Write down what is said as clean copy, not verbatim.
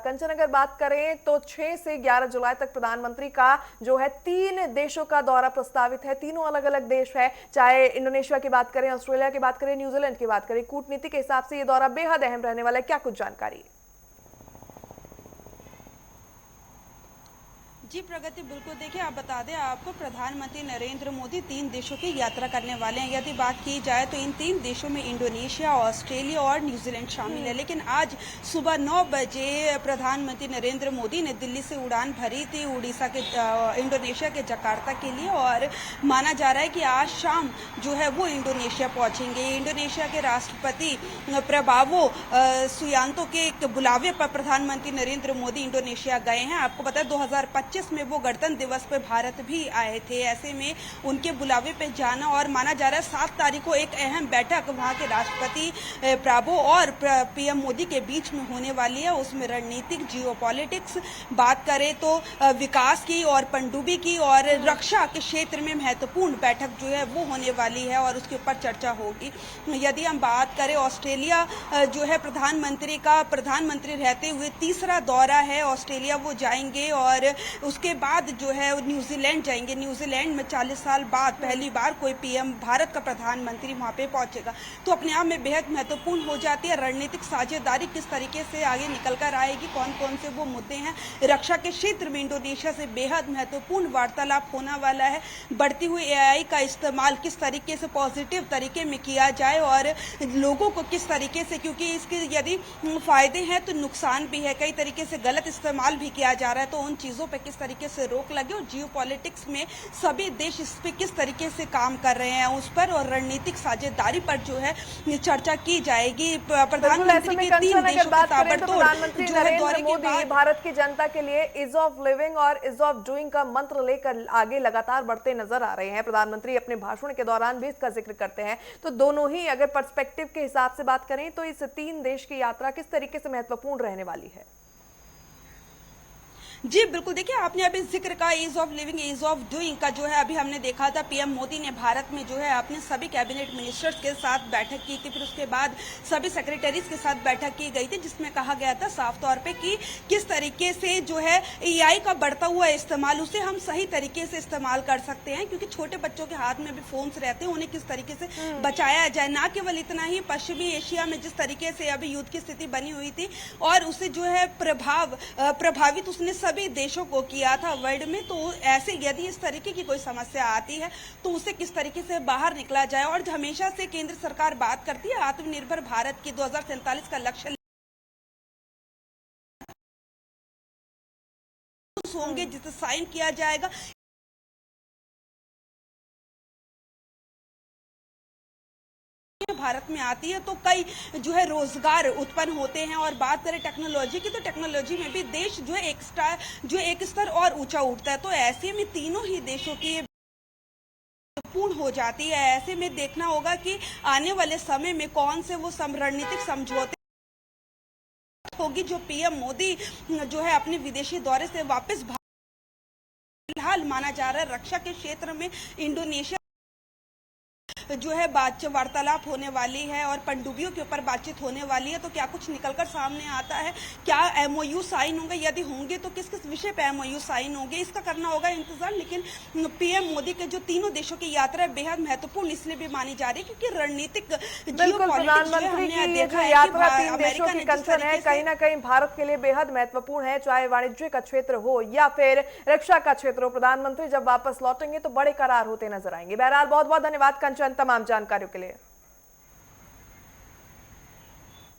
कंचन, अगर बात करें तो 6 से 11 जुलाई तक प्रधानमंत्री का जो है 3 देशों का दौरा प्रस्तावित है। तीनों अलग अलग देश है, चाहे इंडोनेशिया की बात करें, ऑस्ट्रेलिया की बात करें, न्यूजीलैंड की बात करें। कूटनीति के हिसाब से ये दौरा बेहद अहम रहने वाला है। क्या कुछ जानकारी? जी प्रगति, बिल्कुल देखिए, आप बता दें आपको, प्रधानमंत्री नरेंद्र मोदी 3 देशों की यात्रा करने वाले हैं। यदि बात की जाए तो इन 3 देशों में इंडोनेशिया, ऑस्ट्रेलिया और न्यूजीलैंड शामिल है। लेकिन आज सुबह 9 बजे प्रधानमंत्री नरेंद्र मोदी ने दिल्ली से उड़ान भरी थी उड़ीसा के इंडोनेशिया के जकार्ता के लिए, और माना जा रहा है कि आज शाम जो है वो इंडोनेशिया पहुंचेंगे। इंडोनेशिया के राष्ट्रपति प्रबावो सुबियांतो के बुलावे पर प्रधानमंत्री नरेंद्र मोदी इंडोनेशिया गए हैं। आपको पता है 2025 में वो गणतंत्र दिवस पे भारत भी आए थे। ऐसे में उनके बुलावे पे जाना, और माना जा रहा है 7 तारीख को एक अहम बैठक वहां के राष्ट्रपति प्राबो और पीएम मोदी के बीच में होने वाली है। उसमें रणनीतिक, जियोपॉलिटिक्स बात करें तो विकास की और पनडुब्बी की और रक्षा के क्षेत्र में महत्वपूर्ण बैठक जो है वो होने वाली है और उसके ऊपर चर्चा होगी। यदि हम बात करें ऑस्ट्रेलिया जो है प्रधानमंत्री रहते हुए तीसरा दौरा है। ऑस्ट्रेलिया वो जाएंगे और उसके बाद जो है न्यूजीलैंड जाएंगे। न्यूजीलैंड में 40 साल बाद पहली बार कोई पीएम, भारत का प्रधानमंत्री वहां पे पहुंचेगा, तो अपने आप में बेहद महत्वपूर्ण हो जाती है। रणनीतिक साझेदारी किस तरीके से आगे निकल कर आएगी, कौन कौन से वो मुद्दे हैं। रक्षा के क्षेत्र में इंडोनेशिया से बेहद महत्वपूर्ण वार्तालाप होने वाला है। बढ़ती हुई एआई का इस्तेमाल किस तरीके से पॉजिटिव तरीके में किया जाए और लोगों को किस तरीके से, क्योंकि इसके यदि फायदे हैं तो नुकसान भी है, कई तरीके से गलत इस्तेमाल भी किया जा रहा है, तो उन चीजों पर किस तरीके से रोक लगे, और जियोपॉलिटिक्स में सभी देश इस पे किस तरीके से काम कर रहे हैं उस पर, और रणनीतिक साझेदारी पर जो है चर्चा की जाएगी। प्रधानमंत्री के 3 देशों के ताबड़तोड़ जो है दौरे के बाद भारत की जनता के लिए इज ऑफ लिविंग और इज ऑफ डूइंग का मंत्र लेकर आगे लगातार बढ़ते नजर आ रहे हैं। प्रधानमंत्री अपने भाषण के दौरान भी इसका जिक्र करते हैं। तो दोनों ही अगर पर्सपेक्टिव के हिसाब से बात करें तो इस 3 देश की यात्रा किस तरीके से महत्वपूर्ण रहने वाली है? जी बिल्कुल, देखिए आपने अभी जिक्र का ease of living, ease of doing का जो है अभी हमने देखा था। पीएम मोदी ने भारत में जो है अपने सभी कैबिनेट मिनिस्टर्स के साथ बैठक की थी, फिर उसके बाद सभी सेक्रेटरीज के साथ बैठक की गई थी, जिसमें कहा गया था साफ तौर पे कि किस तरीके से जो है एआई का बढ़ता हुआ इस्तेमाल, उसे हम सही तरीके से इस्तेमाल कर सकते हैं, क्योंकि छोटे बच्चों के हाथ में भी फोन्स रहते हैं, उन्हें किस तरीके से बचाया जाए। ना केवल इतना ही, पश्चिमी एशिया में जिस तरीके से अभी युद्ध की स्थिति बनी हुई थी और उसे जो है प्रभावित उसने सभी देशों को किया था वर्ल्ड में, तो ऐसे यदि इस तरीके की कोई समस्या आती है तो उसे किस तरीके से बाहर निकला जाए। और हमेशा से केंद्र सरकार बात करती है आत्मनिर्भर भारत की 2047 का लक्ष्य होंगे जिसे साइन किया जाएगा। भारत में आती है तो कई जो है रोजगार उत्पन्न होते हैं। और बात करें टेक्नोलॉजी की, तो टेक्नोलॉजी में भी देश जो है एक स्तर और ऊंचा उठता है। तो ऐसे में तीनों ही देशों की पूर्ण हो जाती है। ऐसे में देखना होगा कि आने वाले समय में कौन से वो रणनीतिक समझौते होगी जो पीएम मोदी जो है अपने विदेशी दौरे से वापस, फिलहाल माना जा रहा है रक्षा के क्षेत्र में इंडोनेशिया जो है वार्तालाप होने वाली है और पनडुब्बियों के ऊपर बातचीत होने वाली है। तो क्या कुछ निकलकर सामने आता है, क्या एमओयू साइन होंगे, यदि होंगे तो किस किस विषय पे एमओयू साइन होंगे, इसका करना होगा इंतजार। लेकिन पीएम मोदी के जो तीनों देशों की यात्रा है बेहद महत्वपूर्ण इसलिए भी मानी जा रही है क्योंकि रणनीतिक प्रधानमंत्री की ये जो यात्रा 3 देशों की कंचन है, कहीं ना कहीं भारत के लिए बेहद महत्वपूर्ण है, चाहे वाणिज्य का क्षेत्र हो या फिर रक्षा का क्षेत्र हो। प्रधानमंत्री जब वापस लौटेंगे तो बड़े करार होते नजर आएंगे। बहरहाल बहुत बहुत धन्यवाद कंचन तमाम जानकारियों के लिए।